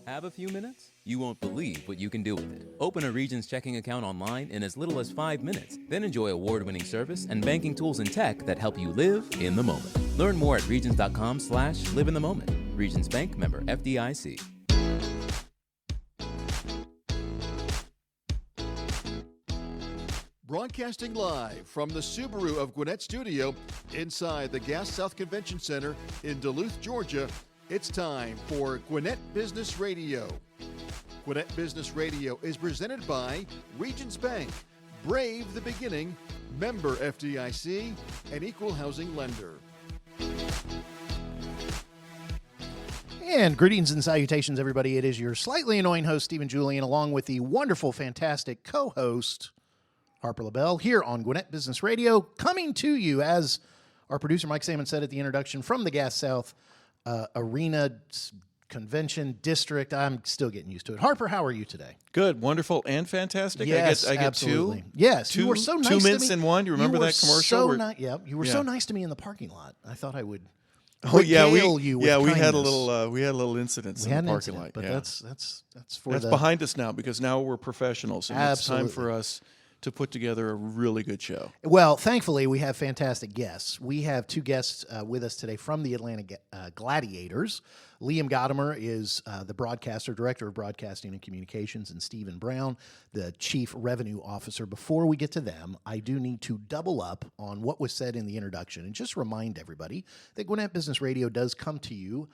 Have a few minutes? You won't believe what you can do with it. Open a Regions checking account online in as little as 5 minutes. Then enjoy award-winning service and banking tools and tech that help you live in the moment. Learn more at regions.com/live in the moment. Regions Bank, member FDIC. Broadcasting live from the Subaru of Gwinnett studio inside the Gas South Convention Center in Duluth, Georgia, it's time for Gwinnett Business Radio. Gwinnett Business Radio is presented by Regions Bank, Brave the Beginning, member FDIC, and equal housing lender. And greetings and salutations, everybody. It is your slightly annoying host, Stephen Julian, along with the wonderful, fantastic co-host, Harper LaBelle, here on Gwinnett Business Radio, coming to you, as our producer Mike Salmon said at the introduction, from the Gas South Arena Convention District. I'm still getting used to it. Harper, how are you today? Good, wonderful, and fantastic. Yes, I get absolutely. two. Yes, you were so nice 2 to minutes me. in one. You remember that commercial? You were so nice to me in the parking lot. I thought I would. Oh yeah, regale you with we had a kindness. we had a little incident in the parking lot. But yeah. that's that's behind us now, because now we're professionals, and Absolutely. it's time for us to put together a really good show. Well, thankfully, we have fantastic guests. We have two guests with us today from the Atlanta Gladiators. Liam Gotimer is the director of broadcasting and communications, and Stephen Brown, the chief revenue officer. Before we get to them, I do need to double up on what was said in the introduction and just remind everybody that Gwinnett Business Radio does come to you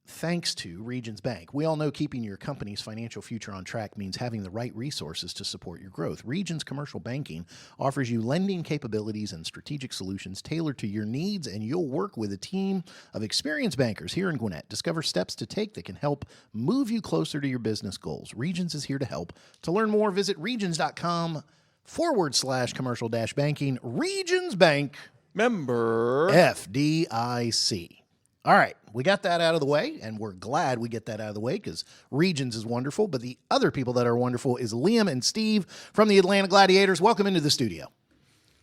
thanks to Regions Bank. We all know keeping your company's financial future on track means having the right resources to support your growth. Regions Commercial Banking offers you lending capabilities and strategic solutions tailored to your needs, and you'll work with a team of experienced bankers here in Gwinnett. Discover steps to take that can help move you closer to your business goals. Regions is here to help. To learn more, visit regions.com/commercial-banking. Regions Bank, Member FDIC. All right, we got that out of the way, and we're glad we get that out of the way because Regions is wonderful, but the other people that are wonderful is Liam and Steve from the Atlanta Gladiators. Welcome into the studio.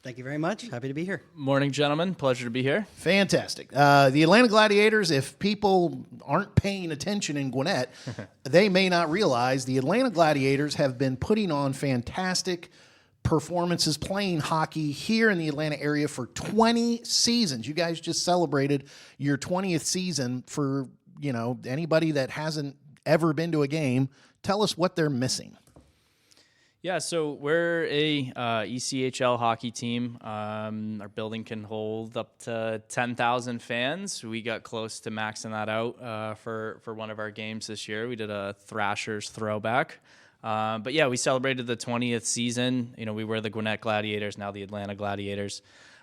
Thank you very much. Happy to be here. Morning, gentlemen. Pleasure to be here. Fantastic. The Atlanta Gladiators, if people aren't paying attention in Gwinnett, they may not realize the Atlanta Gladiators have been putting on fantastic performances playing hockey here in the Atlanta area for 20 seasons. You guys just celebrated your 20th season. For, anybody that hasn't ever been to a game, tell us what they're missing. Yeah, so we're a ECHL hockey team. Our building can hold up to 10,000 fans. We got close to maxing that out for one of our games this year. We did a Thrashers throwback. But yeah, we celebrated the 20th season. We were the Gwinnett Gladiators, now the Atlanta Gladiators.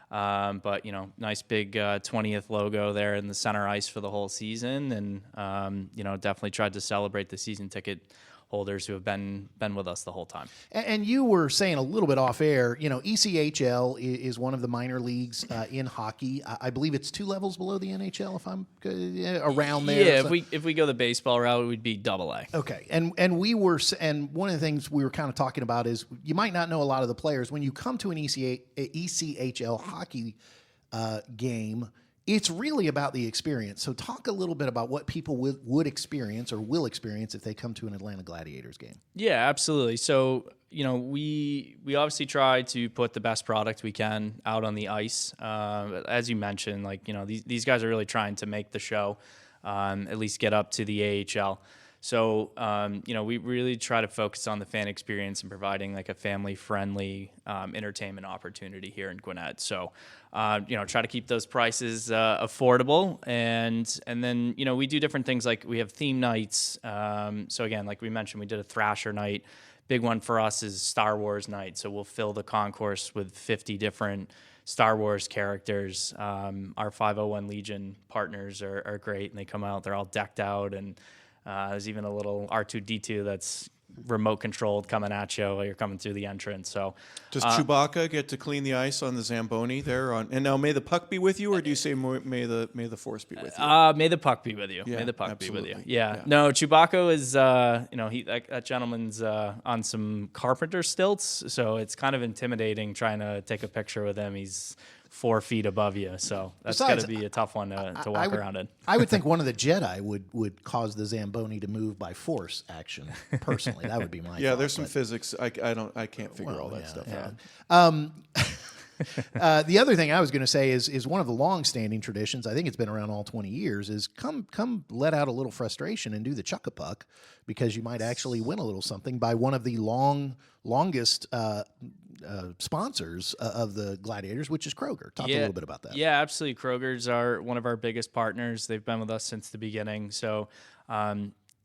But nice big 20th logo there in the center ice for the whole season. And, definitely tried to celebrate the season ticket holders who have been with us the whole time. And you were saying a little bit off air, ECHL is one of the minor leagues in hockey. I believe it's 2 levels below the NHL, if I'm around there. Yeah, if we go the baseball route, it would be AA. Okay, and one of the things we were kind of talking about is you might not know a lot of the players. When you come to an ECHL hockey game, it's really about the experience. So talk a little bit about what people would experience or will experience if they come to an Atlanta Gladiators game. Yeah, absolutely. So, we obviously try to put the best product we can out on the ice. As you mentioned, these guys are really trying to make the show, at least get up to the AHL. So, we really try to focus on the fan experience and providing a family-friendly entertainment opportunity here in Gwinnett. So, try to keep those prices affordable. And then, we do different things like we have theme nights. So, again, like we mentioned, we did a Thrasher night. Big one for us is Star Wars night. So we'll fill the concourse with 50 different Star Wars characters. Our 501 Legion partners are great, and they come out. They're all decked out, and there's even a little R2-D2 that's remote controlled coming at you while you're coming through the entrance. So, does Chewbacca get to clean the ice on the Zamboni there? And now, may the puck be with you, or do you say may the force be with you? May the puck be with you. Yeah, may the puck absolutely. be with you. Yeah. No, Chewbacca is that gentleman's on some carpenter stilts, so it's kind of intimidating trying to take a picture with him. He's 4 feet above you. So that's Besides, got to be a tough one to walk around in. I would think one of the Jedi would cause the Zamboni to move by force action. Personally, that would be my Yeah, thought, there's some but- physics. I can't figure all that yeah, stuff yeah. out. The other thing I was going to say is one of the long-standing traditions. I think it's been around all 20 years. Is come let out a little frustration and do the chuck-a-puck, because you might actually win a little something by one of the longest sponsors of the Gladiators, which is Kroger. Talk a little bit about that. Yeah, absolutely. Kroger's are one of our biggest partners. They've been with us since the beginning. So,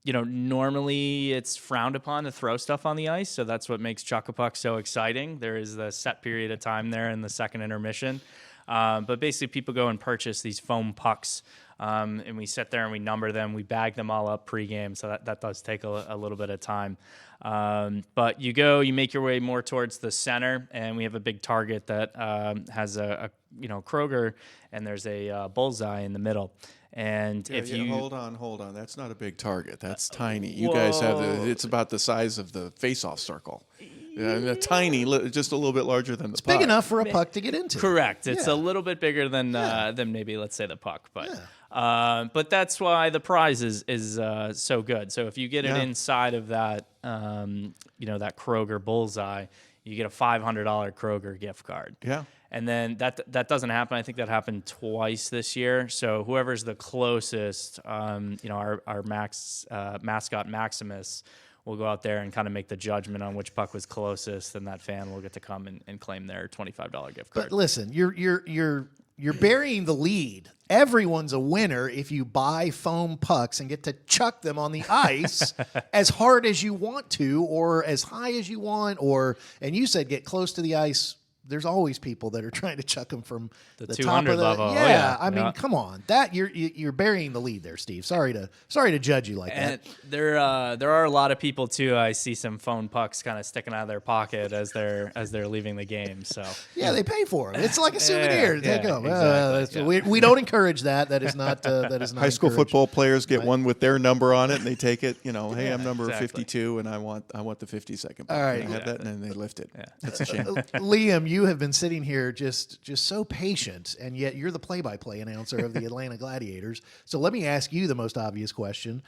normally it's frowned upon to throw stuff on the ice. So that's what makes Chuck-a-Puck so exciting. There is the set period of time there in the second intermission. But basically people go and purchase these foam pucks, and we sit there and we number them. We bag them all up pregame. So that does take a little bit of time. But you make your way more towards the center, and we have a big target that has a Kroger, and there's a bullseye in the middle. And if you hold on, that's not a big target. That's tiny. You guys have it's about the size of the face-off circle. Tiny, just a little bit larger than the puck. Big enough for a puck to get into. Correct. It's a little bit bigger than maybe, let's say, the puck, but that's why the prize is so good. So if you get it inside of that that Kroger bullseye, you get a $500 Kroger gift card. Yeah. And then that doesn't happen. I think that happened twice this year. So whoever's the closest, our mascot Maximus will go out there and kind of make the judgment on which puck was closest, and that fan will get to come and claim their $25 gift card. But listen, you're burying the lead. Everyone's a winner if you buy foam pucks and get to chuck them on the ice as hard as you want to, or as high as you want, and you said get close to the ice. There's always people that are trying to chuck them from the top 200 of the level. Yeah, Oh, yeah. I mean, come on, that you're burying the lead there, Steve. Sorry to judge you like And that. there are a lot of people too. I see some phone pucks kind of sticking out of their pocket as they're leaving the game. So Yeah, they pay for them. It's like a souvenir. Take them. exactly, We don't encourage that. That is not. That is not. High school encouraged. football players get one with their number on it, and they take it. Hey, I'm number exactly. 52, and I want the 52nd. All right. Can I have that, and then they lift it. That's a shame. Liam, you have been sitting here just so patient, and yet you're the play-by-play announcer of the Atlanta Gladiators. So let me ask you the most obvious question: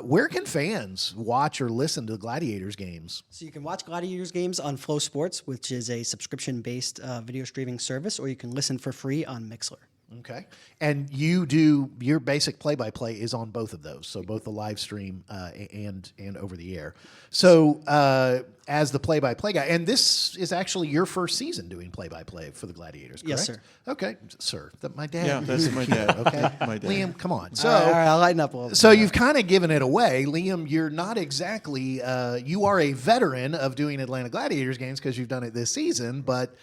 where can fans watch or listen to the Gladiators games? So you can watch Gladiators games on Flow Sports, which is a subscription-based video streaming service, or you can listen for free on Mixler. Okay. And you do your basic play-by-play is on both of those, so both the live stream and over the air. So as the play-by-play guy, and this is actually your first season doing play-by-play for the Gladiators, correct? Yes, sir. Okay, sir. My dad. Yeah, that's my dad. Okay, My dad. Liam, come on. So, All right, I'll lighten up a little bit. so you've kind of given it away, Liam. You're not exactly. You are a veteran of doing Atlanta Gladiators games because you've done it this season, but.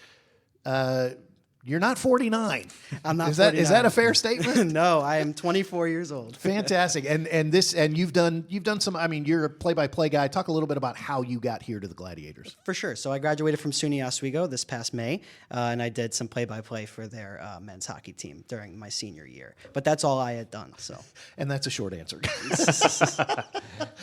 You're not 49. I'm not. Is that 49. a fair statement? No, I am 24 years old. Fantastic. And you've done some. I mean, you're a play-by-play guy. Talk a little bit about how you got here to the Gladiators. For sure. So I graduated from SUNY Oswego this past May, and I did some play-by-play for their men's hockey team during my senior year. But that's all I had done. So. And that's a short answer.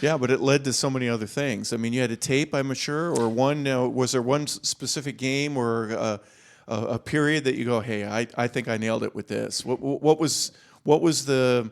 Yeah, but it led to so many other things. I mean, you had a tape, I'm sure, or one. Was there one specific game or a period that you go, hey, I think I nailed it with this? What was the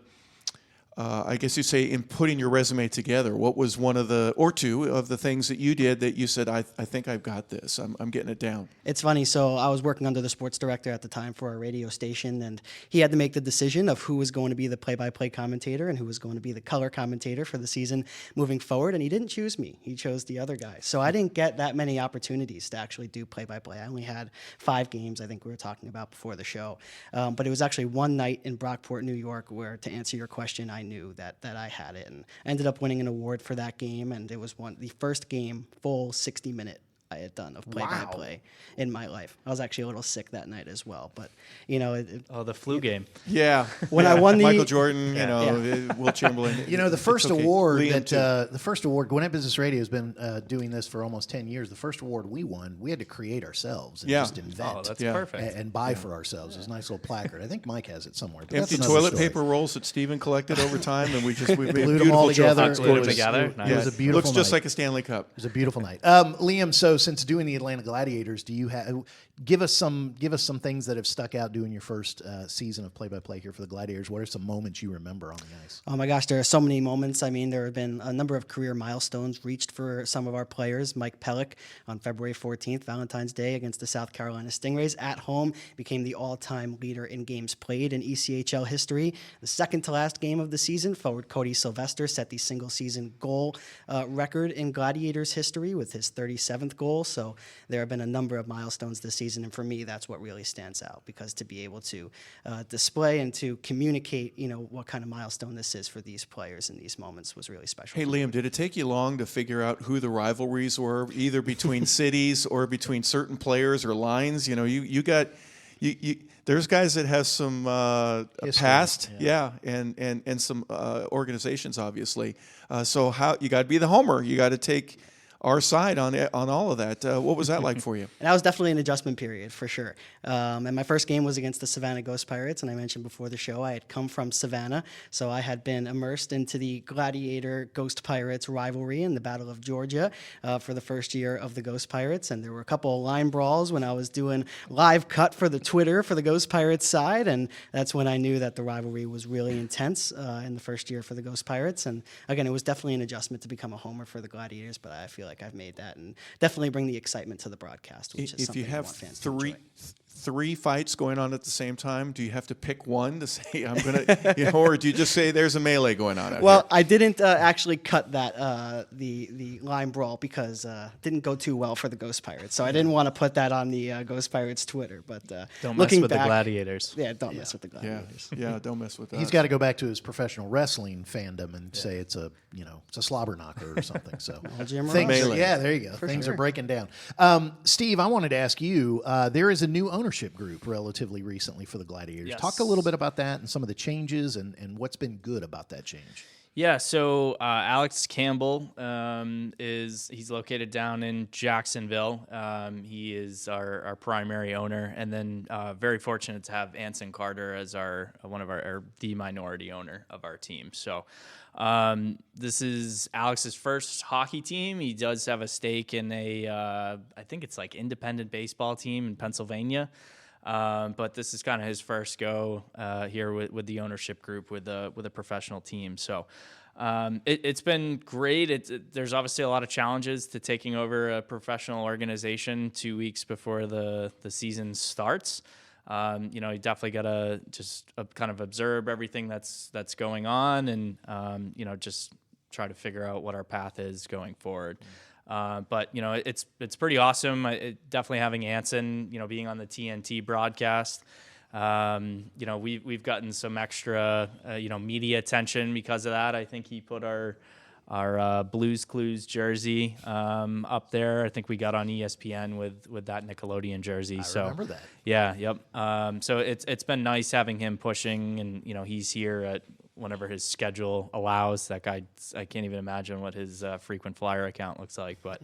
I guess you say in putting your resume together, what was one of the or two of the things that you did that you said, I think I've got this. I'm getting it down. It's funny. So I was working under the sports director at the time for a radio station, and he had to make the decision of who was going to be the play-by-play commentator and who was going to be the color commentator for the season moving forward. And he didn't choose me. He chose the other guy. So I didn't get that many opportunities to actually do play-by-play. I only had 5 games, I think we were talking about before the show. But it was actually one night in Brockport, New York, where, to answer your question, I knew that I had it, and I ended up winning an award for that game. And it was the first game, full 60-minute I had done of play-by-play in my life. I was actually a little sick that night as well, but the flu game. Yeah, when I won the Michael Jordan, Will Chamberlain. The first okay. award Liam, that the first award, Gwinnett Business Radio has been doing this for almost 10 years. The first award we won, we had to create ourselves and just invent. Oh, that's Yeah. perfect. And buy for ourselves. It's a nice little placard. I think Mike has it somewhere. But Empty that's another toilet story. paper rolls that Steven collected over time, and we made Glued them all beautiful together. trophies. Glued them It was- together. It Nice. was a beautiful Looks just night. like a Stanley Cup. It was a beautiful night. Liam, so since doing the Atlanta Gladiators, do you have give us some things that have stuck out doing your first season of play-by-play here for the Gladiators? What are some moments you remember on the ice? Oh my gosh, there are so many moments. I mean, there have been a number of career milestones reached for some of our players. Mike Pellick on February 14th, Valentine's Day, against the South Carolina Stingrays at home, became the all-time leader in games played in ECHL history. The second to last game of the season, forward Cody Sylvester set the single-season goal record in Gladiators history with his 37th goal. So there have been a number of milestones this season, and for me, that's what really stands out, because to be able to display and to communicate, what kind of milestone this is for these players in these moments was really special. Hey, Liam, did it take you long to figure out who the rivalries were, either between cities or between certain players or lines? There's guys that have some past, and some organizations, obviously. So how you got to be the homer, you got to take our side on all of that. What was that like for you? And that was definitely an adjustment period for sure. And my first game was against the Savannah Ghost Pirates, and I mentioned before the show I had come from Savannah, so I had been immersed into the Gladiator Ghost Pirates rivalry in the Battle of Georgia for the first year of the Ghost Pirates, and there were a couple of line brawls when I was doing live cut for the Twitter for the Ghost Pirates side, and that's when I knew that the rivalry was really intense in the first year for the Ghost Pirates. And again, it was definitely an adjustment to become a homer for the Gladiators, but I feel like I've made that and definitely bring the excitement to the broadcast, which is if something you have I want fans to enjoy. three fights going on at the same time, do you have to pick one to say I'm gonna, or do you just say there's a melee going on out Well, here? I didn't actually cut that the line brawl because it didn't go too well for the Ghost Pirates, so I didn't want to put that on the Ghost Pirates Twitter. But Don't looking mess with back, the Gladiators. Yeah, don't mess with the Gladiators. Yeah, don't mess with that. He's got to go back to his professional wrestling fandom and say it's a slobber knocker or something. So Jim things Ross. are, there you go. Things are breaking down. Steve, I wanted to ask you. There is a new ownership group relatively recently for the Gladiators. Yes. Talk a little bit about that and some of the changes and what's been good about that change. Yeah, so Alex Campbell he's located down in Jacksonville. He is our primary owner, and then very fortunate to have Anson Carter as the minority owner of our team. So this is Alex's first hockey team. He does have a stake in I think it's like independent baseball team in Pennsylvania. But this is kind of his first go here with the ownership group with a professional team. So it's been great. There's obviously a lot of challenges to taking over a professional organization 2 weeks before the season starts. You definitely got to just kind of observe everything that's going on and just try to figure out what our path is going forward. But it's pretty awesome. Definitely having Anson, being on the TNT broadcast. We've gotten some extra, media attention because of that. I think he put our Blues Clues jersey up there. I think we got on ESPN with that Nickelodeon jersey. I remember that. Yeah, yep. So it's been nice having him pushing, and he's here at whenever his schedule allows. That guy, I can't even imagine what his frequent flyer account looks like, but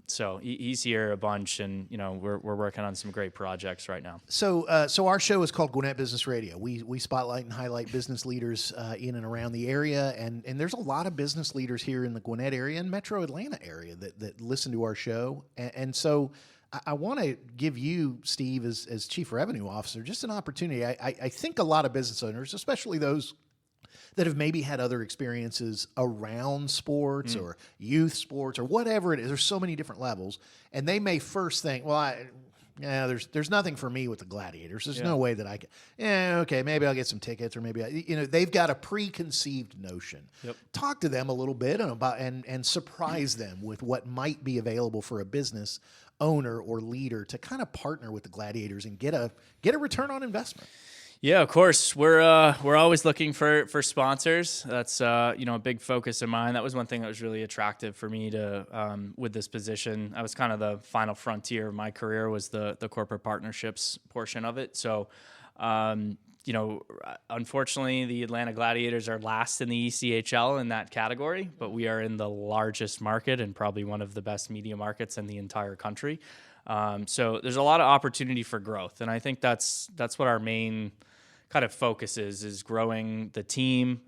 so he's here a bunch, and we're working on some great projects right now. So our show is called Gwinnett Business Radio. We spotlight and highlight business leaders in and around the area, and there's a lot of business leaders here in the Gwinnett area and Metro Atlanta area that listen to our show, and so I want to give you, Steve, as Chief Revenue Officer, just an opportunity. I think a lot of business owners, especially those that have maybe had other experiences around sports or youth sports or whatever it is, there's so many different levels, and they may first think, well, there's nothing for me with the Gladiators. There's no way that I can. Okay, maybe I'll get some tickets, or maybe they've got a preconceived notion. Yep. Talk to them a little bit and surprise them with what might be available for a business owner or leader to kind of partner with the Gladiators and get a return on investment. Yeah, of course. We're always looking for sponsors. That's a big focus of mine. That was one thing that was really attractive for me to with this position. I was kind of the final frontier of my career was the corporate partnerships portion of it. So unfortunately, the Atlanta Gladiators are last in the ECHL in that category, but we are in the largest market and probably one of the best media markets in the entire country. So there's a lot of opportunity for growth, and I think that's what our main kind of focus is growing the team,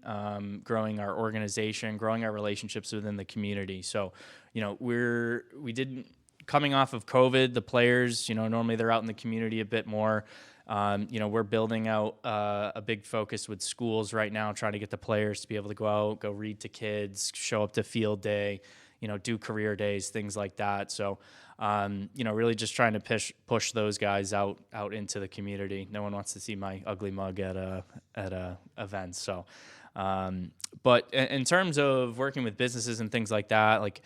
growing our organization, growing our relationships within the community. So, we didn't coming off of COVID, the players, normally they're out in the community a bit more. We're building out a big focus with schools right now, trying to get the players to be able to go out, go read to kids, show up to field day, do career days, things like that. So, really just trying to push those guys out into the community. No one wants to see my ugly mug at a event. So, but in terms of working with businesses and things like that, like,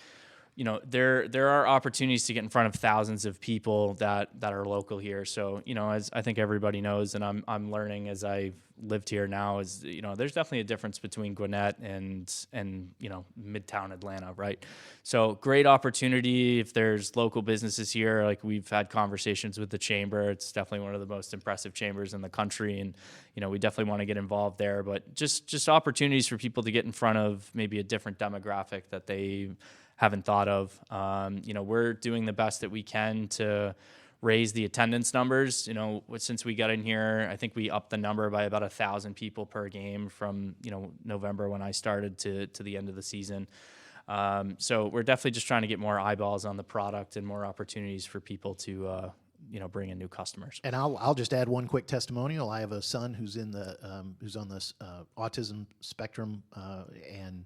there are opportunities to get in front of thousands of people that are local here. So, as I think everybody knows, and I'm learning as I've lived here now, is, there's definitely a difference between Gwinnett and Midtown Atlanta, right? So great opportunity if there's local businesses here. Like, we've had conversations with the chamber. It's definitely one of the most impressive chambers in the country. And, we definitely want to get involved there, but just opportunities for people to get in front of maybe a different demographic that they haven't thought of. We're doing the best that we can to raise the attendance numbers. Since we got in here, I think we upped the number by about 1,000 people per game from, November when I started to the end of the season. So we're definitely just trying to get more eyeballs on the product and more opportunities for people to, bring in new customers. And I'll just add one quick testimonial. I have a son who's on the autism spectrum, and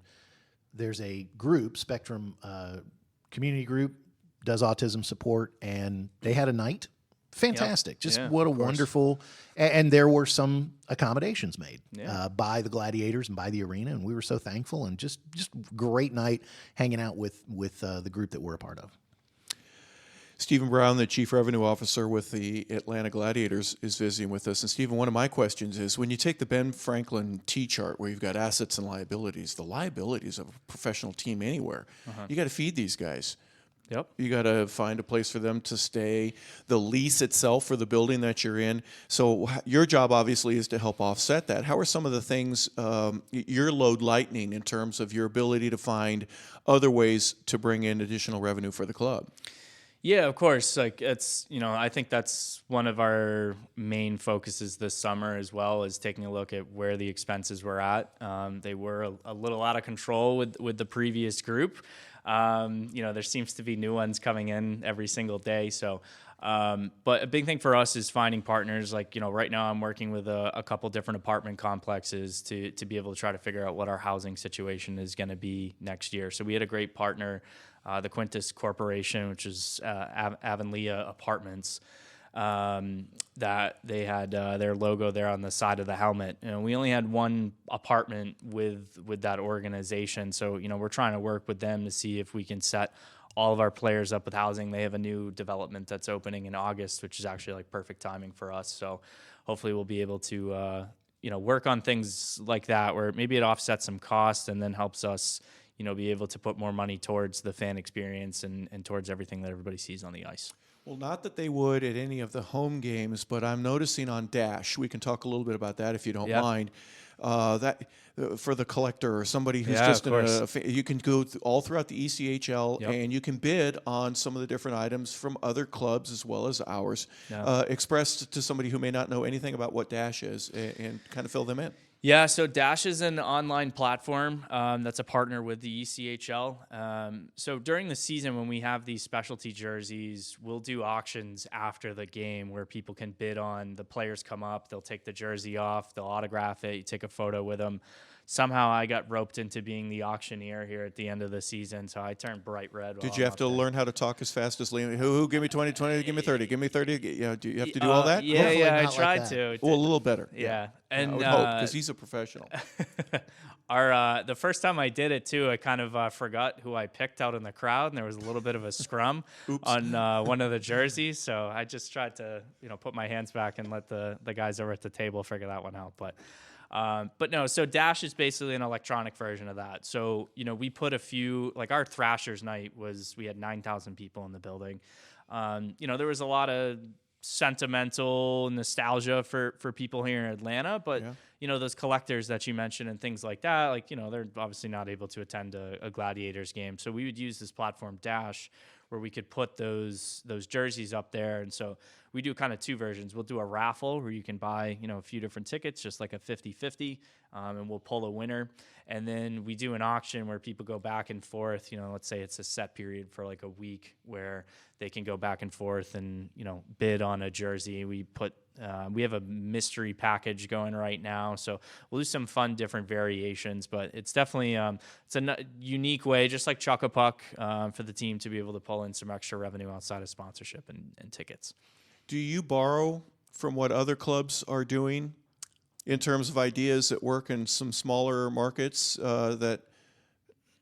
there's a group, Spectrum community group, does autism support, and they had a night. Fantastic. Yep. Just Yeah, what a of course. wonderful, and there were some accommodations made Yeah. by the Gladiators and by the arena, and we were so thankful, and just great night hanging out with the group that we're a part of. Stephen Brown, the Chief Revenue Officer with the Atlanta Gladiators, is visiting with us. And Stephen, one of my questions is, when you take the Ben Franklin T-chart where you've got assets and liabilities, the liabilities of a professional team anywhere, you got to feed these guys. Yep. You got to find a place for them to stay, the lease itself for the building that you're in. So your job obviously is to help offset that. How are some of the things you're load lightening in terms of your ability to find other ways to bring in additional revenue for the club? Yeah, of course. Like, it's, I think that's one of our main focuses this summer as well, is taking a look at where the expenses were at. They were a little out of control with the previous group. There seems to be new ones coming in every single day. So, but a big thing for us is finding partners. Like, right now I'm working with a couple different apartment complexes to be able to try to figure out what our housing situation is going to be next year. So we had a great partner, the Quintus Corporation, which is Avonlea Apartments, that they had their logo there on the side of the helmet. We only had one apartment with that organization. So, we're trying to work with them to see if we can set all of our players up with housing. They have a new development that's opening in August, which is actually like perfect timing for us. So hopefully we'll be able to, work on things like that, where maybe it offsets some costs and then helps us, be able to put more money towards the fan experience and towards everything that everybody sees on the ice. Well, not that they would at any of the home games, but I'm noticing on Dash, we can talk a little bit about that if you don't mind, that for the collector or somebody who's just you can go all throughout the ECHL and you can bid on some of the different items from other clubs as well as ours, expressed to somebody who may not know anything about what Dash is, and kind of fill them in. Yeah, so Dash is an online platform that's a partner with the ECHL. So during the season, when we have these specialty jerseys, we'll do auctions after the game where people can bid on, the players come up, they'll take the jersey off, they'll autograph it, you take a photo with them. Somehow I got roped into being the auctioneer here at the end of the season, so I turned bright red. Did you have to learn how to talk as fast as Liam? Who give me 20, 20, give me 30, give me 30. Do you have to do all that? Yeah, I not tried like to. Well, a little better. Yeah. And I And would hope, because he's a professional. the first time I did it too, I kind of forgot who I picked out in the crowd, and there was a little bit of a scrum on one of the jerseys. So I just tried to, put my hands back and let the guys over at the table figure that one out. But no, so Dash is basically an electronic version of that. So, we put a few, like our Thrashers night we had 9,000 people in the building. There was a lot of sentimental nostalgia for people here in Atlanta, but those collectors that you mentioned and things like that, like, they're obviously not able to attend a Gladiators game. So we would use this platform Dash where we could put those jerseys up there. And so we do kind of two versions. We'll do a raffle where you can buy, a few different tickets, just like a 50-50, and we'll pull a winner. And then we do an auction where people go back and forth. Let's say it's a set period for like a week where they can go back and forth and, bid on a jersey. We have a mystery package going right now. So we'll do some fun, different variations, but it's definitely, it's a unique way, just like Chuck a Puck, for the team to be able to pull in some extra revenue outside of sponsorship and tickets. Do you borrow from what other clubs are doing in terms of ideas that work in some smaller markets that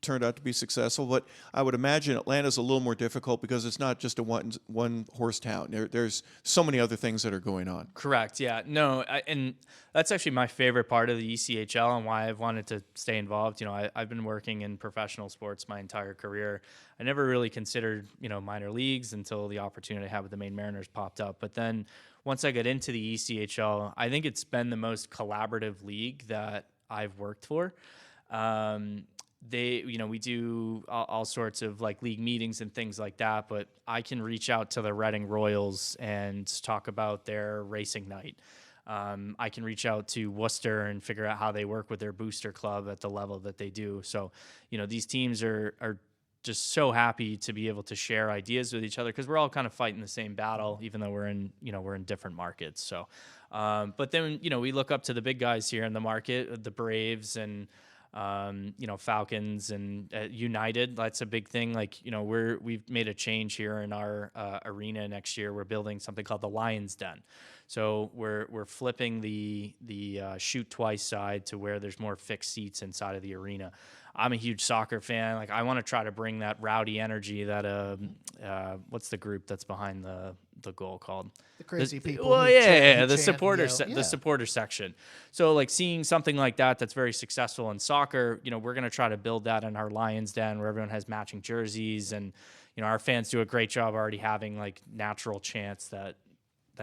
turned out to be successful? But I would imagine Atlanta's a little more difficult because it's not just a one horse town. There's so many other things that are going on. Correct. Yeah. No. And that's actually my favorite part of the ECHL and why I've wanted to stay involved. I've been working in professional sports my entire career. I never really considered, minor leagues until the opportunity I had with the Maine Mariners popped up. But then once I got into the ECHL, I think it's been the most collaborative league that I've worked for. We do all sorts of like league meetings and things like that, but I can reach out to the Reading Royals and talk about their racing night. I can reach out to Worcester and figure out how they work with their booster club at the level that they do. So, these teams are just so happy to be able to share ideas with each other because we're all kind of fighting the same battle, even though we're in different markets. So, but then, we look up to the big guys here in the market, the Braves and, Falcons and United. That's a big thing. Like, we've made a change here in our arena next year. We're building something called the Lions Den. So we're flipping the shoot twice side to where there's more fixed seats inside of the arena. I'm a huge soccer fan. Like, I want to try to bring that rowdy energy that what's the group that's behind the goal called? The crazy people. Well, the supporter the supporter section. So like seeing something like that's very successful in soccer, we're going to try to build that in our Lions Den where everyone has matching jerseys and our fans do a great job already having like natural chants that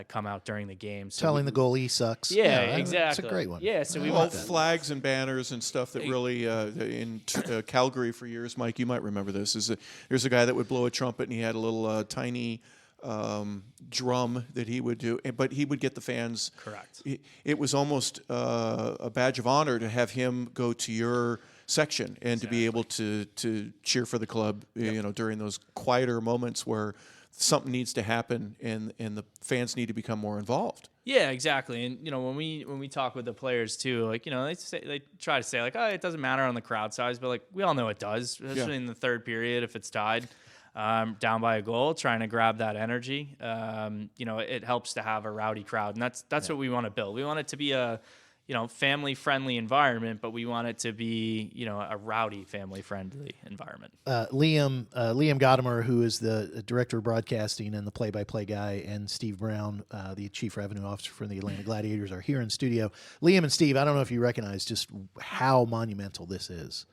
come out during the game. So telling the goalie sucks. Yeah, exactly. It's a great one. Yeah, so we want want flags and banners and stuff that really in Calgary for years. Mike, you might remember this. There's a guy that would blow a trumpet and he had a little tiny drum that he would do, but he would get the fans. Correct. It was almost a badge of honor to have him go to your section and to be able to cheer for the club. Yep. During those quieter moments where something needs to happen and the fans need to become more involved. Yeah, exactly. And when we talk with the players too, like they try to say like, oh, it doesn't matter on the crowd size, but like we all know it does, especially in the third period if it's tied down by a goal, trying to grab that energy. It helps to have a rowdy crowd, and that's what we want to build. We want it to be a family-friendly environment, but we want it to be, a rowdy, family-friendly environment. Liam Gotimer, who is the director of broadcasting and the play-by-play guy, and Steve Brown, the chief revenue officer for the Atlanta Gladiators, are here in studio. Liam and Steve, I don't know if you recognize just how monumental this is,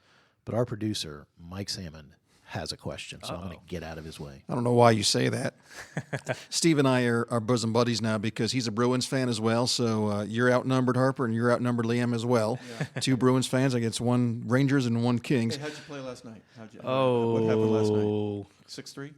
but our producer, Mike Salmon, has a question, so I'm going to get out of his way. I don't know why you say that. Steve and I are bosom buddies now because he's a Bruins fan as well. So you're outnumbered, Harper, and you're outnumbered, Liam, as well. Yeah. Two Bruins fans against one Rangers and one Kings. Hey, how'd you play last night? What happened last night? 6-3?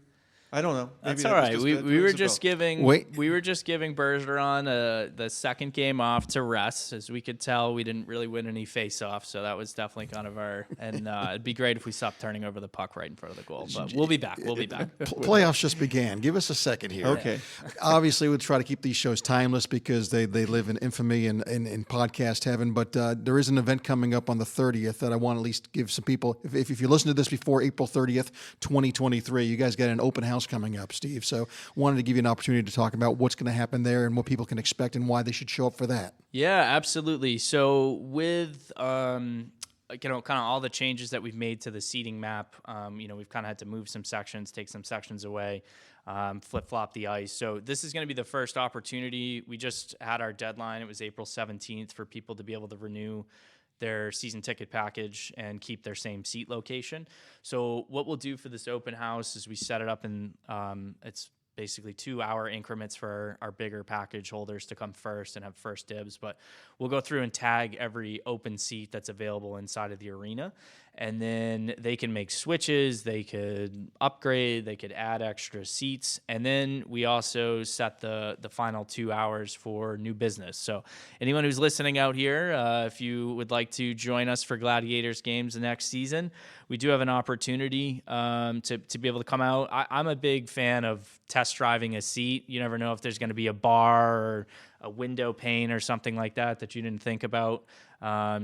I don't know. That's all right. We were just giving Bergeron the second game off to rest. As we could tell, we didn't really win any face-offs, so that was definitely kind of our. And it'd be great if we stopped turning over the puck right in front of the goal. But we'll be back. Playoffs just began. Give us a second here. Okay. Obviously, we try to keep these shows timeless because they live in infamy and in podcast heaven. But there is an event coming up on the 30th that I want to at least give some people. If you listen to this before April 30th, 2023, you guys got an open house coming up, Steve. So wanted to give you an opportunity to talk about what's going to happen there and what people can expect and why they should show up for that. Yeah, absolutely. So with kind of all the changes that we've made to the seating map, we've kind of had to move some sections, take some sections away, flip-flop the ice. So this is going to be the first opportunity. We just had our deadline. It was April 17th for people to be able to renew their season ticket package and keep their same seat location. So what we'll do for this open house is we set it up in it's basically 2-hour increments for our bigger package holders to come first and have first dibs. But we'll go through and tag every open seat that's available inside of the arena. And then they can make switches, they could upgrade, they could add extra seats. And then we also set the final 2 hours for new business. So anyone who's listening out here, if you would like to join us for Gladiators games the next season, we do have an opportunity to be able to come out. I'm a big fan of test driving a seat. You never know if there's going to be a bar or a window pane or something like that you didn't think about.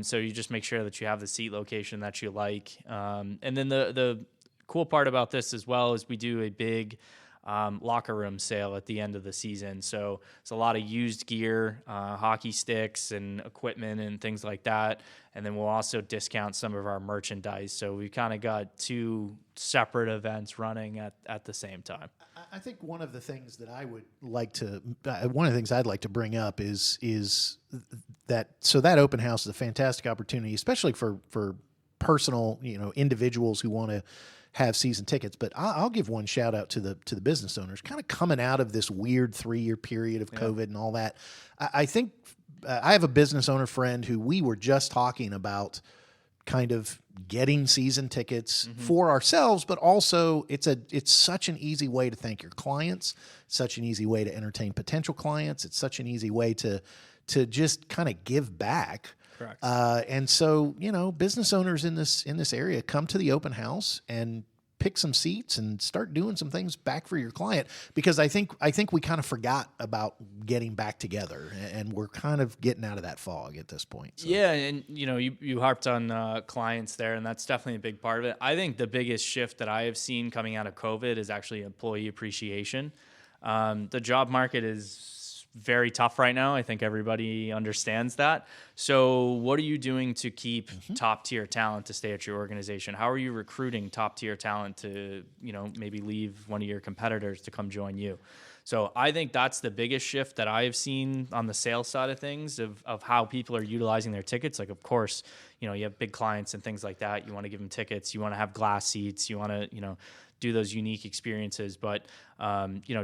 So you just make sure that you have the seat location that you like. And then the cool part about this as well is we do a big locker room sale at the end of the season. So it's a lot of used gear, hockey sticks and equipment and things like that. And then we'll also discount some of our merchandise. So we kind of got two separate events running at the same time. I think one of the things that I would like to, one of the things I'd like to bring up is that, so that open house is a fantastic opportunity, especially for personal, individuals who want to have season tickets. But I'll give one shout out to the business owners, kind of coming out of this weird 3-year period of COVID and all that. I think I have a business owner friend who we were just talking about kind of getting season tickets for ourselves, but also it's such an easy way to thank your clients, such an easy way to entertain potential clients. It's such an easy way to just kind of give back. Correct. And so, business owners in this area, come to the open house and pick some seats and start doing some things back for your client, because I think we kind of forgot about getting back together, and we're kind of getting out of that fog at this point. So. Yeah, and you harped on clients there, and that's definitely a big part of it. I think the biggest shift that I have seen coming out of COVID is actually employee appreciation. The job market is very tough right now. I think everybody understands that. So what are you doing to keep top tier talent to stay at your organization? How are you recruiting top tier talent to, maybe leave one of your competitors to come join you? So I think that's the biggest shift that I have seen on the sales side of things, of how people are utilizing their tickets. Like, of course, you have big clients and things like that. You want to give them tickets. You want to have glass seats. You want to, do those unique experiences. But,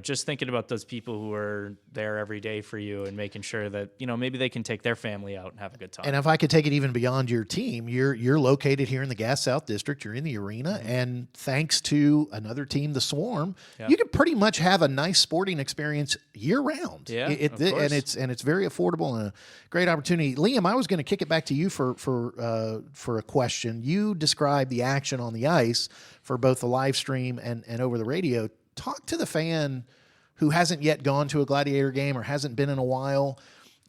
just thinking about those people who are there every day for you and making sure that, maybe they can take their family out and have a good time. And if I could take it even beyond your team, you're located here in the Gas South District. You're in the arena, and thanks to another team, the Swarm, you can pretty much have a nice sporting experience year round. Yeah, of course. And it's very affordable and a great opportunity. Liam, I was going to kick it back to you for a question. You described the action on the ice for both the live stream and over the radio. Talk to the fan who hasn't yet gone to a Gladiator game or hasn't been in a while.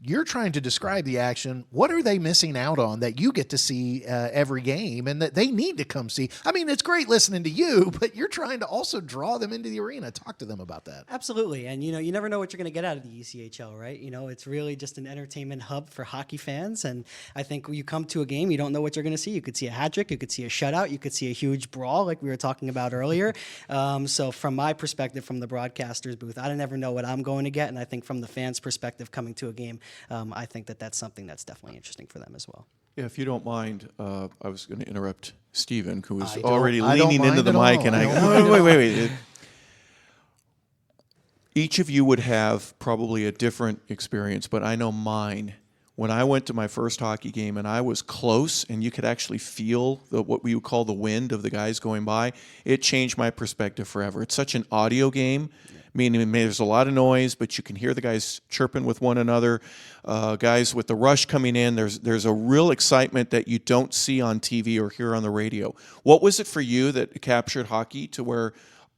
You're trying to describe the action. What are they missing out on that you get to see every game and that they need to come see? I mean, it's great listening to you, but you're trying to also draw them into the arena. Talk to them about that. Absolutely. And, you never know what you're going to get out of the ECHL, right? It's really just an entertainment hub for hockey fans. And I think when you come to a game, you don't know what you're going to see. You could see a hat trick. You could see a shutout. You could see a huge brawl like we were talking about earlier. So from my perspective, from the broadcaster's booth, I never know what I'm going to get. And I think from the fans' perspective coming to a game, I think that's something that's definitely interesting for them as well. Yeah, if you don't mind, I was going to interrupt Steven, who was I already don't leaning into the mind mic, at and all. wait. Each of you would have probably a different experience, but I know mine. When I went to my first hockey game and I was close and you could actually feel what we would call the wind of the guys going by, it changed my perspective forever. It's such an audio game, meaning there's a lot of noise, but you can hear the guys chirping with one another. Guys with the rush coming in, there's a real excitement that you don't see on TV or hear on the radio. What was it for you that captured hockey to where,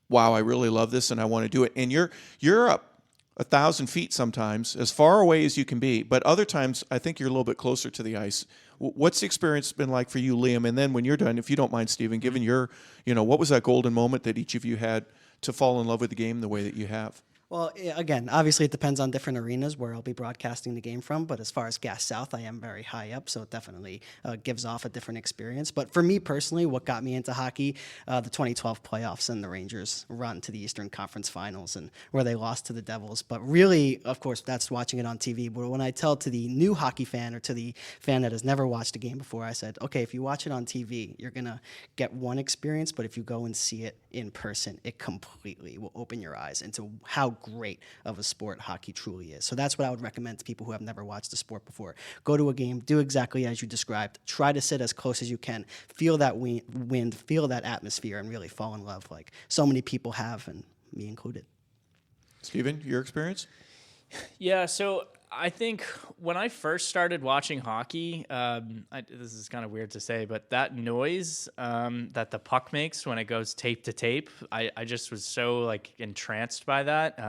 wow, I really love this and I want to do it? And you're up 1,000 feet sometimes, as far away as you can be, but other times I think you're a little bit closer to the ice. What's the experience been like for you, Liam? And then when you're done, if you don't mind, Steven, given your, what was that golden moment that each of you had to fall in love with the game the way that you have? Well, again, obviously it depends on different arenas where I'll be broadcasting the game from, but as far as Gas South, I am very high up, so it definitely gives off a different experience. But for me personally, what got me into hockey, the 2012 playoffs and the Rangers run to the Eastern Conference Finals, and where they lost to the Devils. But really, of course, that's watching it on TV. But when I tell to the new hockey fan or to the fan that has never watched a game before, I said, okay, if you watch it on TV, you're going to get one experience, but if you go and see it in person, it completely will open your eyes into how great of a sport hockey truly is. So that's what I would recommend to people who have never watched the sport before. Go to a game, do exactly as you described. Try to sit as close as you can. Feel that wind, feel that atmosphere, and really fall in love like so many people have, and me included. Steven, your experience? Yeah, so I think when I first started watching hockey, this is kind of weird to say, but that noise that the puck makes when it goes tape to tape, I just was so like entranced by that.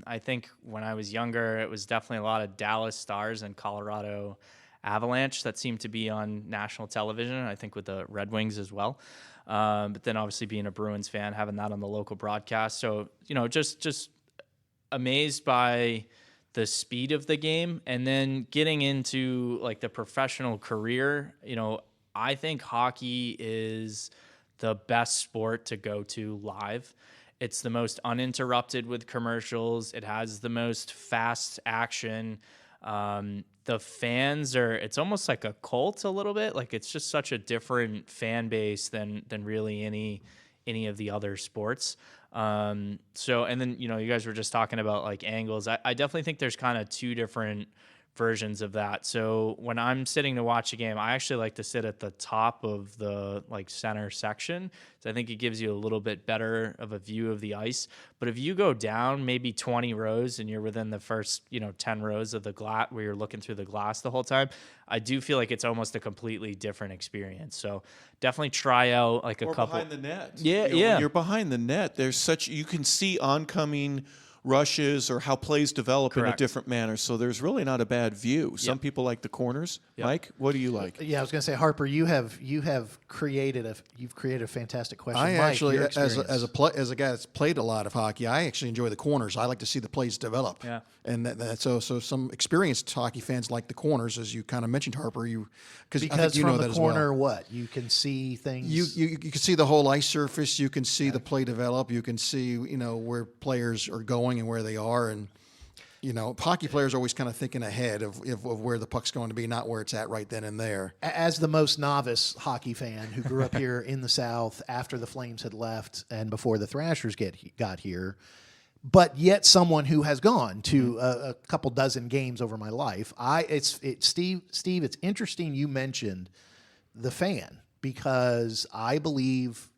I think when I was younger, it was definitely a lot of Dallas Stars and Colorado Avalanche that seemed to be on national television, I think with the Red Wings as well. But then obviously being a Bruins fan, having that on the local broadcast. So, just amazed by the speed of the game, and then getting into like the professional career. I think hockey is the best sport to go to live. It's the most uninterrupted with commercials. It has the most fast action. The fans it's almost like a cult a little bit. Like it's just such a different fan base than really any of the other sports. And then, you guys were just talking about like angles. I definitely think there's kind of two different versions of that. So when I'm sitting to watch a game, I actually like to sit at the top of the like center section. So I think it gives you a little bit better of a view of the ice. But if you go down maybe 20 rows and you're within the first, 10 rows of the glass where you're looking through the glass the whole time, I do feel like it's almost a completely different experience. So definitely try out like a couple behind the net. Yeah, When you're behind the net, you can see oncoming rushes or how plays develop in a different manner. So there's really not a bad view. Some people like the corners. Mike, what do you like? Yeah, I was going to say, Harper, you've created a fantastic question. I Mike, actually, your as experience. a guy that's played a lot of hockey, I actually enjoy the corners. I like to see the plays develop. Yeah. And so some experienced hockey fans like the corners, as you kind of mentioned, Harper. Because I think you from know the that corner, as well. what you can see things. You can see the whole ice surface. You can see the play develop. You can see where players are going and where they are, and hockey players are always kind of thinking ahead of where the puck's going to be, not where it's at right then and there. As the most novice hockey fan who grew up here in the South after the Flames had left and before the Thrashers got here, but yet someone who has gone to a couple dozen games over my life, Steve, it's interesting you mentioned the fan, because I believe.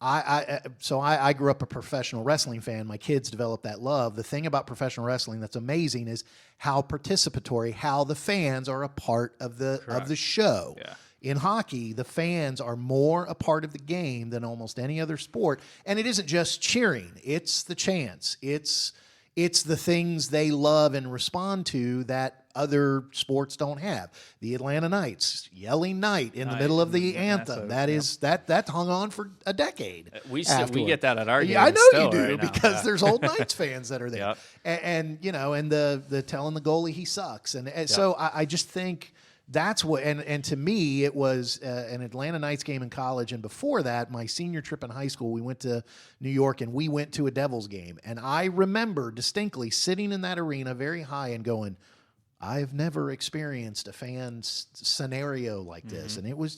I grew up a professional wrestling fan. My kids developed that love. The thing about professional wrestling that's amazing is how participatory, how the fans are a part of the show. Yeah. In hockey, the fans are more a part of the game than almost any other sport. And it isn't just cheering. It's the chants. It's the things they love and respond to that other sports don't have. The Atlanta Knights, yelling night in the middle of the anthem. That hung on for a decade. We get that at our games. Yeah, I know you do, right now. because there's old Knights fans that are there. Yep. And the telling the goalie he sucks. And so I just think that's what, and to me, it was an Atlanta Knights game in college. And before that, my senior trip in high school, we went to New York and we went to a Devils game. And I remember distinctly sitting in that arena very high and going, I've never experienced a fan scenario like this. And it was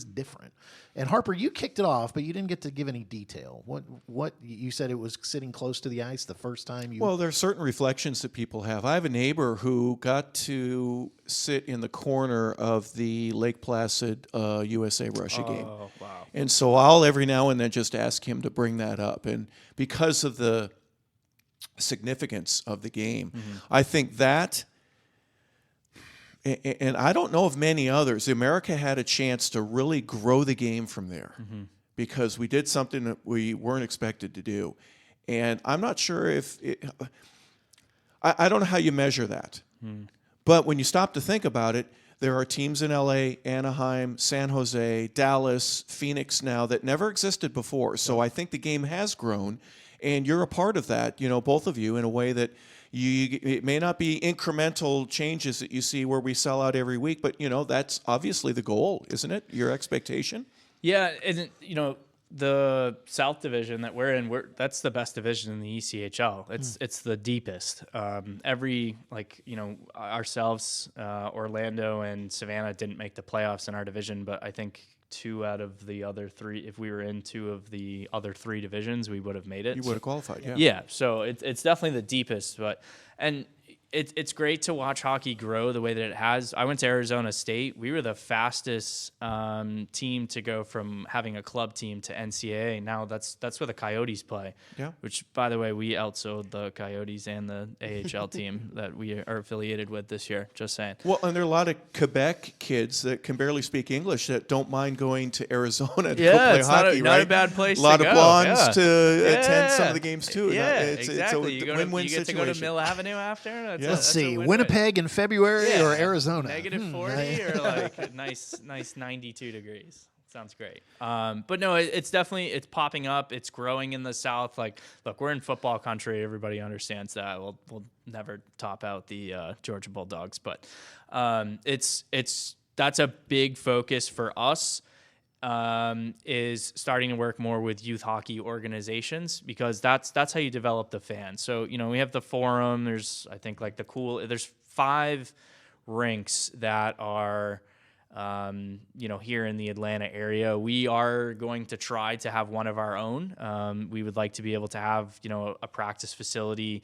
different. And Harper, you kicked it off, but you didn't get to give any detail. What you said, it was sitting close to the ice the first time you. Well, there are certain reflections that people have. I have a neighbor who got to sit in the corner of the Lake Placid USA Russia game. Oh, wow. And so I'll every now and then just ask him to bring that up. And because of the significance of the game, I think that. And I don't know of many others. America had a chance to really grow the game from there because we did something that we weren't expected to do. And I'm not sure I don't know how you measure that. But when you stop to think about it, There are teams in LA, Anaheim, San Jose, Dallas, Phoenix now that never existed before. So I think the game has grown, and you're a part of that, both of you, in a way that it may not be incremental changes that you see where we sell out every week, but, that's obviously the goal, isn't it? Your expectation? Yeah, and the South Division that we're in, that's the best division in the ECHL. It's the deepest. Ourselves, Orlando and Savannah didn't make the playoffs in our division, but I think 2 out of the other 3, if we were in 2 of the other 3 divisions, we would have made it. You would have qualified, yeah. Yeah, so it's definitely the deepest, and it's great to watch hockey grow the way that it has. I went to Arizona State. We were the fastest team to go from having a club team to NCAA. Now that's where the Coyotes play. Yeah. Which, by the way, we outsold the Coyotes and the AHL team that we are affiliated with this year. Just saying. Well, and there are a lot of Quebec kids that can barely speak English that don't mind going to Arizona to go play it's hockey, not right? a bad place to go. A lot of blondes yeah. to attend some of the games too. Yeah, it's exactly. It's a you win-win get situation. to go to Mill Avenue after. Let's see, Winnipeg in February or Arizona? Negative 40 or like nice 92 degrees. Sounds great. But no, it's definitely popping up. It's growing in the South. Like, look, we're in football country. Everybody understands that. We'll never top out the Georgia Bulldogs, but that's a big focus for us. Is starting to work more with youth hockey organizations, because that's how you develop the fans. So, we have the Forum. There's, I think, there's 5 rinks that are, here in the Atlanta area. We are going to try to have one of our own. We would like to be able to have, a practice facility,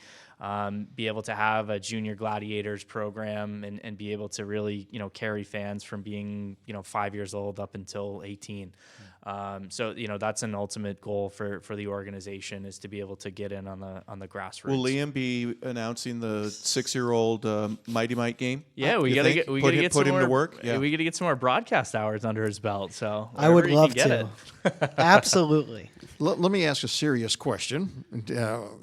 be able to have a junior gladiators program and be able to really, carry fans from being, 5 years old up until 18. So, that's an ultimate goal for the organization, is to be able to get in on the grassroots. Will Liam be announcing the 6-year-old Mighty Might game? Yeah, we gotta get put him to work. Yeah. We gotta get some more broadcast hours under his belt. So I would love get to. Absolutely. Let me ask a serious question.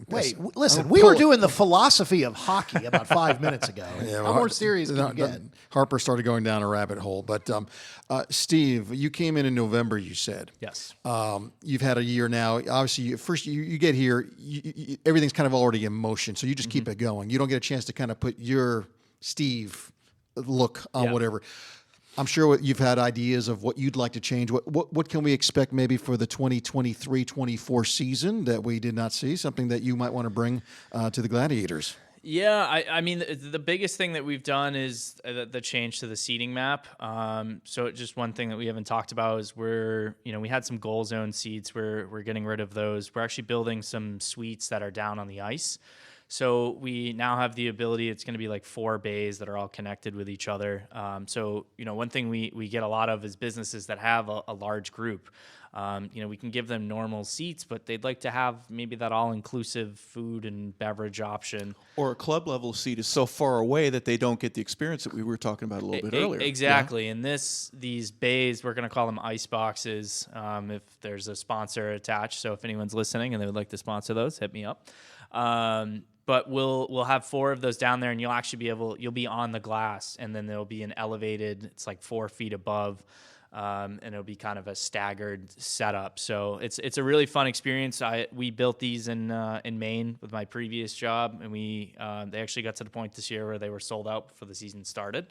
Wait, listen, we were doing the philosophy of hockey about 5 minutes ago. How more serious can you get? Harper started going down a rabbit hole. But Steve, you came in November, you said. Yes. You've had a year now. Obviously, you get here, everything's kind of already in motion, so you just keep it going. You don't get a chance to kind of put your Steve look on whatever. I'm sure you've had ideas of what you'd like to change. What can we expect maybe for the 2023-24 season that we did not see? Something that you might want to bring to the Gladiators? Yeah, I mean, the biggest thing that we've done is the change to the seating map. So just one thing that we haven't talked about is we had some goal zone seats. We're getting rid of those. We're actually building some suites that are down on the ice. So we now have the ability, it's going to be like 4 bays that are all connected with each other. So, one thing we get a lot of is businesses that have a large group. We can give them normal seats, but they'd like to have maybe that all-inclusive food and beverage option. Or a club level seat is so far away that they don't get the experience that we were talking about a little bit earlier. Exactly. Yeah. And these bays, we're going to call them ice boxes, if there's a sponsor attached. So if anyone's listening and they would like to sponsor those, hit me up. But we'll have 4 of those down there, and you'll be on the glass, and then there'll be an elevated, it's like 4 feet above, and it'll be kind of a staggered setup. So it's a really fun experience. We built these in Maine with my previous job, and they actually got to the point this year where they were sold out before the season started.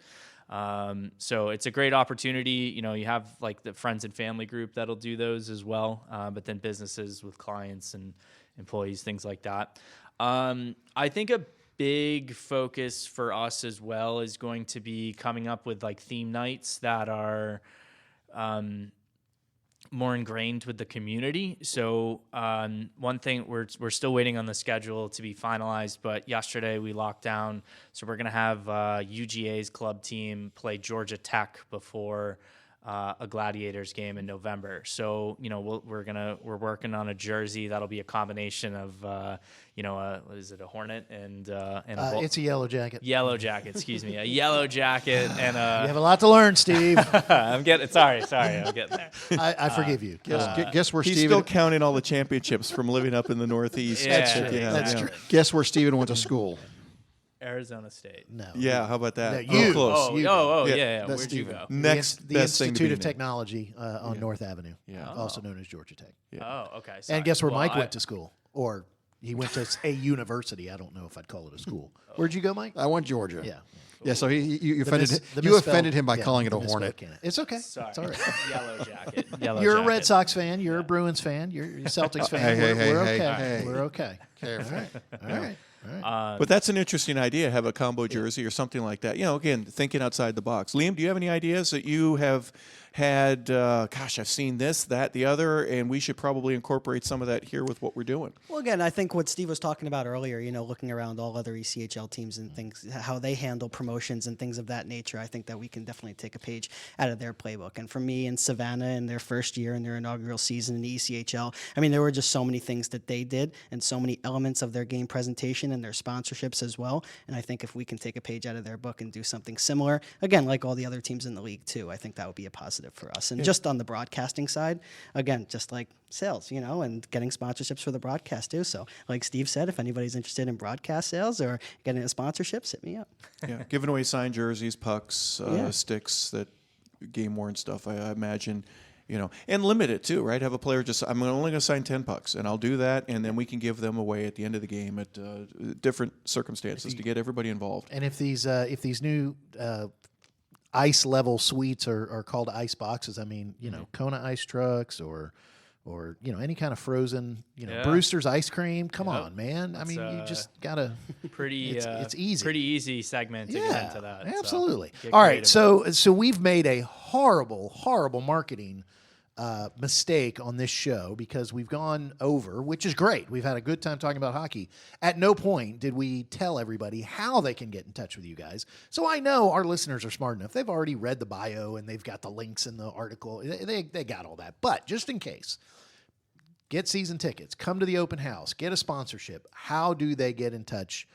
So it's a great opportunity. You have like the friends and family group that'll do those as well, but then businesses with clients and employees, things like that. I think a big focus for us as well is going to be coming up with like theme nights that are more ingrained with the community. So one thing, we're still waiting on the schedule to be finalized, but yesterday we locked down. So we're going to have UGA's club team play Georgia Tech before a Gladiators game in November. So, we're working on a jersey that'll be a combination of, what is it, a Hornet and it's a yellow jacket. Yellow jacket, excuse me, a yellow jacket and you have a lot to learn, Steve. I'm getting there. I forgive you. Guess where He's Steven still counting all the championships from living up in the Northeast. Yeah, That's true. yeah. That's true. Guess where Steven went to school? Arizona State. No. Yeah, how about that? No, you. Close. Oh, You- yeah. That's Where'd you Steven. go? Next The best thing to Institute be of named. Technology on North Avenue, Yeah. also known as Georgia Tech. Oh, okay. And sorry. guess where Well, Mike went to school? Or he went to a university. I don't know if I'd call it a school. Where'd you go, Mike? I went Georgia. Yeah. Yeah, so you offended The you misspelled- offended him by yeah, calling it the a misspelled Hornet. Cannon. It's okay. Sorry. It's all right. Yellow jacket. Yellow You're a jacket. Red Sox fan. You're a Bruins fan. You're a Celtics fan. Hey, we're hey, okay. hey. We're okay. All right. All right. But that's an interesting idea, have a combo jersey or something like that. You know, again, thinking outside the box. Liam, do you have any ideas that you have had, gosh, I've seen this, that, the other, and we should probably incorporate some of that here with what we're doing? Well, again, I think what Steve was talking about earlier, looking around all other ECHL teams and things, how they handle promotions and things of that nature, I think that we can definitely take a page out of their playbook. And for me, in Savannah, in their first year, in their inaugural season in the ECHL, I mean, there were just so many things that they did and so many elements of their game presentation and their sponsorships as well. And I think if we can take a page out of their book and do something similar, again, like all the other teams in the league too, I think that would be a positive for us. And just on the broadcasting side, again, just like sales, and getting sponsorships for the broadcast too. So like Steve said, if anybody's interested in broadcast sales or getting a sponsorships, hit me up. Yeah, giving away signed jerseys, pucks, Yeah. sticks, that game-worn stuff, I imagine. And limit it too, right? Have a player I'm only going to sign 10 pucks, and I'll do that, and then we can give them away at the end of the game at different circumstances to get everybody involved. And if these new ice level suites are called ice boxes, I mean, Kona ice trucks or any kind of frozen, Yeah. Brewster's ice cream. Come Yep. on, man. I mean, you just gotta. Pretty. It's easy. Pretty easy segment to get into that. so Absolutely. get All right, creative. so we've made a horrible marketing mistake on this show because we've gone over, which is great. We've had a good time talking about hockey. At no point did we tell everybody how they can get in touch with you guys. So I know our listeners are smart enough. They've already read the bio and they've got the links in the article. They got all that. But just in case, get season tickets, come to the open house, get a sponsorship. How do they get in touch,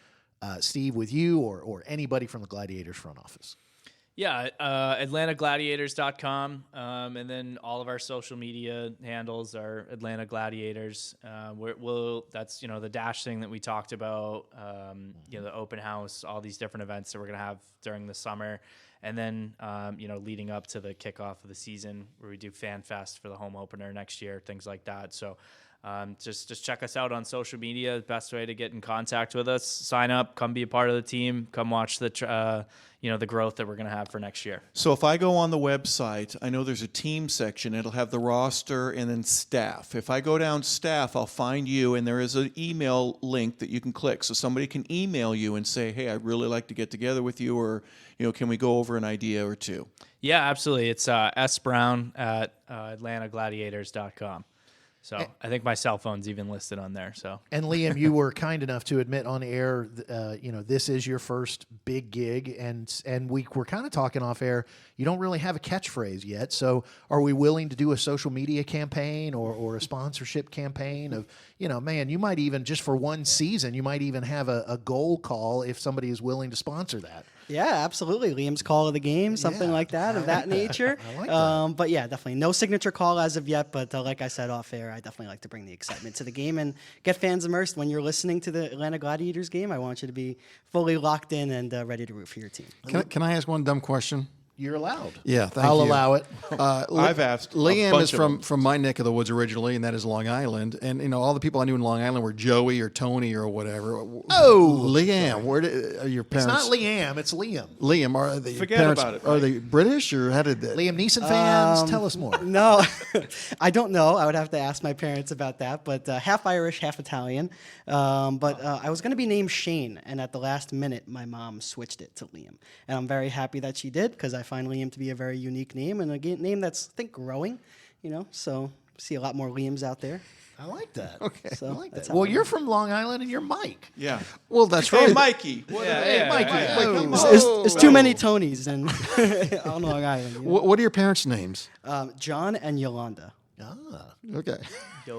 Steve, with you or anybody from the Gladiators front office? Yeah, AtlantaGladiators.com, and then all of our social media handles are Atlanta Gladiators. That's the dash thing that we talked about. The open house, all these different events that we're gonna have during the summer, and then leading up to the kickoff of the season where we do Fan Fest for the home opener next year, things like that. So. Just check us out on social media. Best way to get in contact with us. Sign up, come be a part of the team, come watch the growth that we're going to have for next year. So if I go on the website, I know there's a team section. It'll have the roster and then staff. If I go down staff, I'll find you, and there is an email link that you can click. So somebody can email you and say, hey, I'd really like to get together with you, or can we go over an idea or two? Yeah, absolutely. It's sbrown at AtlantaGladiators.com. So I think my cell phone's even listed on there. So And Liam, you were kind enough to admit on air, this is your first big gig, and we were kind of talking off air. You don't really have a catchphrase yet, so are we willing to do a social media campaign or a sponsorship campaign of, man, you might even just for one season, you might even have a goal call if somebody is willing to sponsor that. Yeah, absolutely. Liam's call of the game, something like that, of that nature. I like that. But yeah, definitely no signature call as of yet. But like I said off air, I definitely like to bring the excitement to the game and get fans immersed. When you're listening to the Atlanta Gladiators game, I want you to be fully locked in and ready to root for your team. Can I ask one dumb question? You're allowed. Yeah, thank I'll you. allow it. I've asked. a Liam bunch is of them. from my neck of the woods originally, and that is Long Island. And all the people I knew in Long Island were Joey or Tony or whatever. Oh, Liam, where are your It's parents? not Liam, it's Liam. Liam, are the Forget parents? about it, Are Mike. they British or how did that? Liam Neeson fans, tell us more. No, I don't know. I would have to ask my parents about that. But half Irish, half Italian. But I was going to be named Shane, and at the last minute, my mom switched it to Liam. And I'm very happy that she did because I find Liam to be a very unique name and a name that's, I think, growing. So see a lot more Liams out there. I like that. Okay. So I like that's that. how Well, I you're from Long Island and you're Mike. Yeah. Well, that's Hey, right. Mikey. What Yeah, Mikey. come on. There's too many Tonys and on Long Island. What are your parents' names? John and Yolanda. Ah. Okay.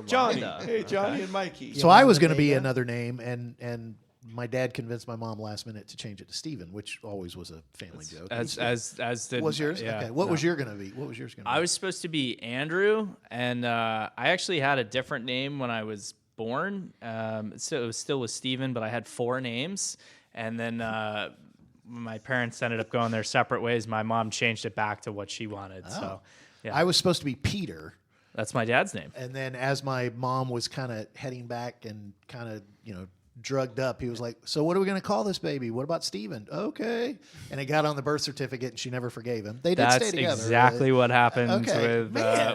Johnny. Yolanda. Hey, Johnny and Mikey. So I was going to There be you go. another name, and my dad convinced my mom last minute to change it to Steven, which always was a family joke. As did was yours? Yeah, Okay. What no. was yours going to be? What was yours going to be? I was supposed to be Andrew, and I actually had a different name when I was born. So it was still with Steven, but I had 4 names. And then when my parents ended up going their separate ways, my mom changed it back to what she wanted. Oh. So, yeah. I was supposed to be Peter. That's my dad's name. And then as my mom was kind of heading back and kind of, drugged up, he was like, so what are we going to call this baby? What about Steven? Okay. And it got on the birth certificate and she never forgave him. They did stay together. That's exactly what happened Okay.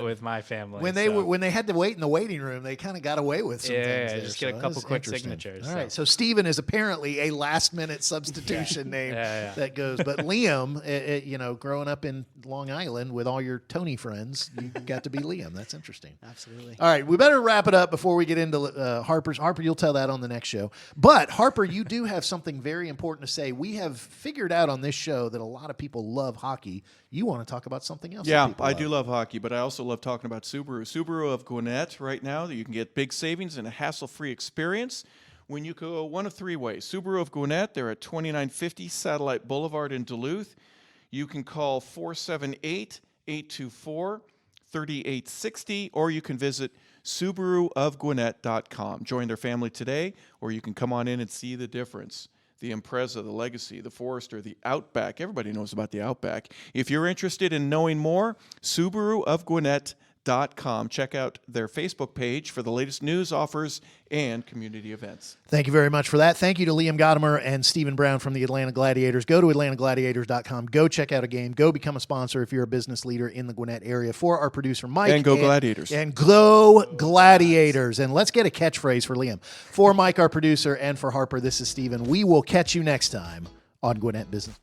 with my family. When they had to wait in the waiting room, they kind of got away with some things there. Just get a So couple that's quick interesting. signatures. All right. So Steven is apparently a last-minute substitution name that goes. But Liam, growing up in Long Island with all your Tony friends, you got to be Liam. That's interesting. Absolutely. All right, we better wrap it up before we get into Harper's. Harper, you'll tell that on the next show. But Harper, you do have something very important to say. We have figured out on this show that a lot of people love hockey. You want to talk about something else? Yeah, I do love hockey, but I also love talking about Subaru. Subaru of Gwinnett right now, you can get big savings and a hassle-free experience when you go one of three ways. Subaru of Gwinnett, they're at 2950 Satellite Boulevard in Duluth. You can call 478-824-3860, or you can visit SubaruofGwinnett.com. Join their family today, or you can come on in and see the difference. The Impreza, the Legacy, the Forester, the Outback. Everybody knows about the Outback. If you're interested in knowing more, SubaruofGwinnett.com. Check out their Facebook page for the latest news, offers, and community events. Thank you very much for that. Thank you to Liam Gotimer and Stephen Brown from the Atlanta Gladiators. Go to AtlantaGladiators.com. Go check out a game. Go become a sponsor if you're a business leader in the Gwinnett area. For our producer, Mike. And go Gladiators. And go Gladiators. And let's get a catchphrase for Liam. For Mike, our producer, and for Harper, this is Stephen. We will catch you next time on Gwinnett Business.